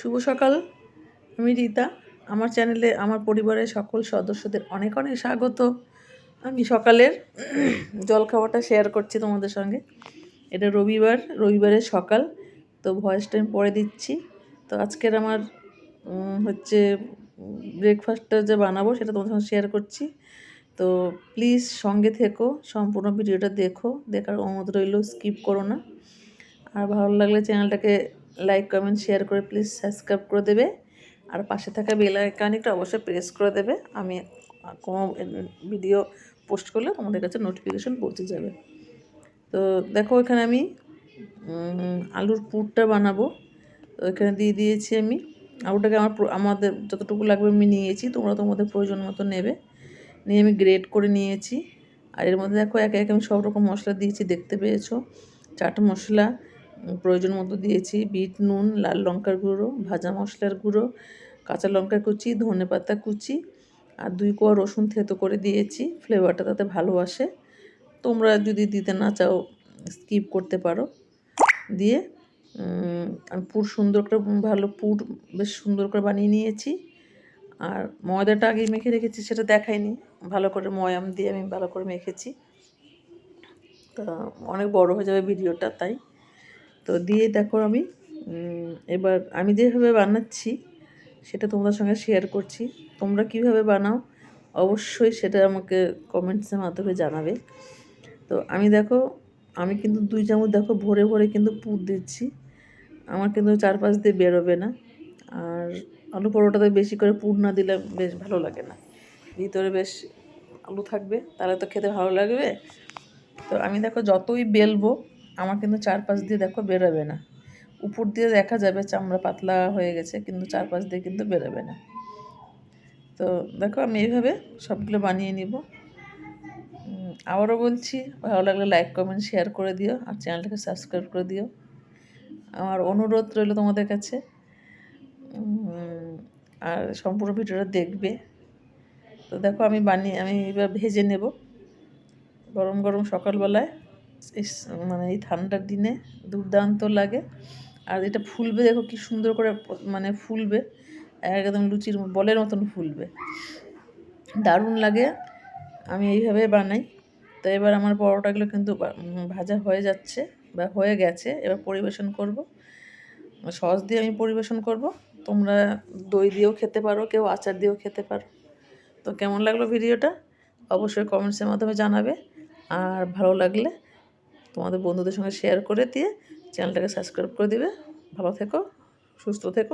শুভ সকাল। আমি রীতা। আমার চ্যানেলে আমার পরিবারের সকল সদস্যদের অনেক অনেক স্বাগত। আমি সকালের জলখাবারটা শেয়ার করছি তোমাদের সঙ্গে। এটা রবিবারের সকাল, তো ভয়েস টাইম পরে দিচ্ছি। তো আজকের আমার হচ্ছে ব্রেকফাস্টটা যে বানাবো সেটা তোমাদের সঙ্গে শেয়ার করছি। তো প্লিজ সঙ্গে থেকো, সম্পূর্ণ ভিডিওটা দেখো, দেখার অনুরোধ রইল, স্কিপ করো না। আর ভালো লাগলে চ্যানেলটাকে লাইক কমেন্ট শেয়ার করে প্লিজ সাবস্ক্রাইব করে দেবে। আর পাশে থাকা বেল আইকনটা অবশ্যই প্রেস করে দেবে। আমি কোনো ভিডিও পোস্ট করলে তোমাদের কাছে নোটিফিকেশন পৌঁছে যাবে। তো দেখো, এখানে আমি আলুর পুরটা বানাবো। তো এখানে দিয়ে দিয়েছি আমি আলুটাকে। আমাদের যতটুকু লাগবে আমি নিয়েছি, তোমরা তোমাদের প্রয়োজন মতো নেবে। নিয়ে আমি গ্রেট করে নিয়েছি। আর এর মধ্যে দেখো একে একে আমি সব রকম মশলা দিয়েছি, দেখতে পেয়েছো। চাট মশলা প্রয়োজন মতো দিয়েছি, বিট নুন, লাল লঙ্কার গুঁড়ো, ভাজা মশলার গুঁড়ো, কাঁচা লঙ্কা কুচি, ধনেপাতা কুচি আর 2 কোয়া রসুন থেতো করে দিয়েছি। ফ্লেভারটা তাতে ভালো আসে। তোমরা যদি দিতে না চাও স্কিপ করতে পারো। দিয়ে আমি পুর বেশ সুন্দর করে বানিয়ে নিয়েছি। আর ময়দাটা আগে মেখে রেখেছি, সেটা দেখাইনি। ভালো করে ময়াম দিয়ে আমি ভালো করে মেখেছি। তা অনেক বড় হয়ে যাবে ভিডিওটা, তাই। তো দিয়ে দেখো আমি এবার আমি যেভাবে বানাচ্ছি সেটা তোমাদের সঙ্গে শেয়ার করছি। তোমরা কিভাবে বানাও অবশ্যই সেটা আমাকে কমেন্টসের মাধ্যমে জানাবে। তো আমি কিন্তু 2 চামচ দেখো ভরে ভরে কিন্তু পুর দিচ্ছি। আমার কিন্তু 4-5 দিয়ে বেরোবে না। আর আলু পরোটাতে বেশি করে পুর না দিলে বেশ ভালো লাগে না। ভিতরে বেশ আলু থাকবে, তাহলে তো খেতে ভালো লাগবে। তো আমি দেখো যতই বেলবো আমার কিন্তু 4-5 দিয়ে দেখো বেরোবে না। উপর দিয়ে দেখা যাবে চামড়া পাতলা হয়ে গেছে, কিন্তু 4-5 দিয়ে কিন্তু বেরোবে না। তো দেখো আমি এইভাবে সবগুলো বানিয়ে নিব। আবারও বলছি, ভালো লাগলে লাইক কমেন্ট শেয়ার করে দিও আর চ্যানেলটাকে সাবস্ক্রাইব করে দিও। আমার অনুরোধ রইল তোমাদের কাছে। আর সম্পূর্ণ ভিডিওটা দেখবে। তো দেখো আমি এবার ভেজে নেব গরম গরম সকালবেলায়। মানে এই ঠান্ডার দিনে দুর্দান্ত লাগে। আর এটা ফুলবে, দেখো কি সুন্দর করে মানে ফুলবে, একদম লুচির বলের মতন ফুলবে, দারুণ লাগে। আমি এইভাবে বানাই। তো এবার আমার পরোটাগুলো কিন্তু ভাজা হয়ে যাচ্ছে বা হয়ে গেছে। এবার পরিবেশন করব। সস দিয়ে আমি পরিবেশন করব। তোমরা দই দিয়েও খেতে পারো, কেউ আচার দিয়েও খেতে পারো। তো কেমন লাগলো ভিডিওটা অবশ্যই কমেন্টসের মাধ্যমে জানাবে। আর ভালো লাগলে তোমাদের বন্ধুদের সঙ্গে শেয়ার করে দিয়ে চ্যানেলটাকে সাবস্ক্রাইব করে দিবে। ভালো থেকো, সুস্থ থেকো।